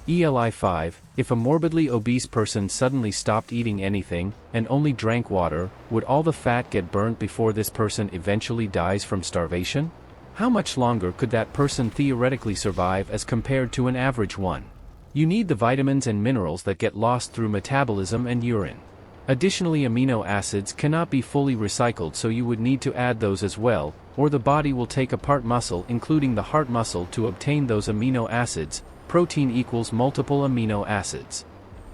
ELI 5. If a morbidly obese person suddenly stopped eating anything, and only drank water, would all the fat get burnt before this person eventually dies from starvation? How much longer could that person theoretically survive as compared to an average one? You need the vitamins and minerals that get lost through metabolism and urine. Additionally, amino acids cannot be fully recycled, so you would need to add those as well, or the body will take apart muscle, including the heart muscle, to obtain those amino acids. Protein equals multiple amino acids.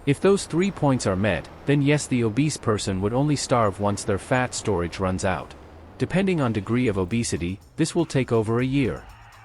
If those 3 points are met, then yes, the obese person would only starve once their fat storage runs out. Depending on degree of obesity, this will take over a year.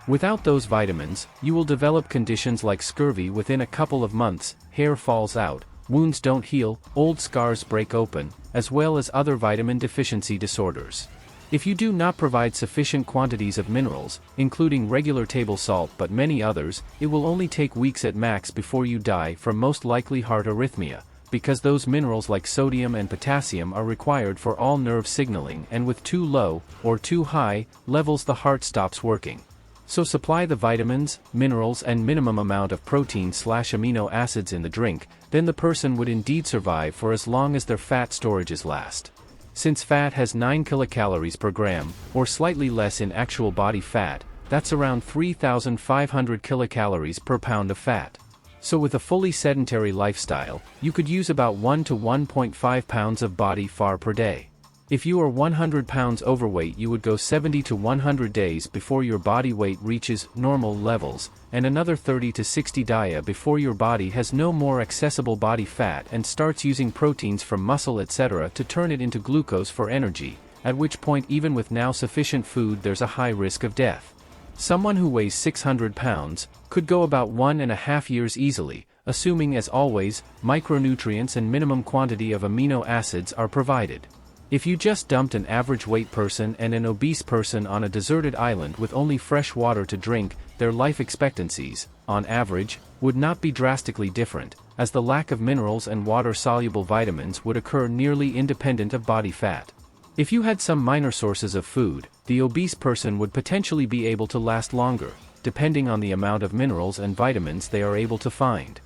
Without those vitamins, you will develop conditions like scurvy within a couple of months, hair falls out, wounds don't heal, old scars break open, as well as other vitamin deficiency disorders. If you do not provide sufficient quantities of minerals, including regular table salt but many others, it will only take weeks at max before you die from most likely heart arrhythmia, because those minerals like sodium and potassium are required for all nerve signaling, and with too low, or too high, levels the heart stops working. So supply the vitamins, minerals and minimum amount of protein/amino acids in the drink, then the person would indeed survive for as long as their fat storages last. Since fat has 9 kilocalories per gram, or slightly less in actual body fat, that's around 3,500 kilocalories per pound of fat. So with a fully sedentary lifestyle, you could use about 1 to 1.5 pounds of body fat per day. If you are 100 pounds overweight, you would go 70 to 100 days before your body weight reaches normal levels, and another 30 to 60 days before your body has no more accessible body fat and starts using proteins from muscle etc. to turn it into glucose for energy, at which point even with now sufficient food there's a high risk of death. Someone who weighs 600 pounds could go about 1.5 years easily, assuming as always, micronutrients and minimum quantity of amino acids are provided. If you just dumped an average weight person and an obese person on a deserted island with only fresh water to drink, their life expectancies, on average, would not be drastically different, as the lack of minerals and water-soluble vitamins would occur nearly independent of body fat. If you had some minor sources of food, the obese person would potentially be able to last longer, depending on the amount of minerals and vitamins they are able to find.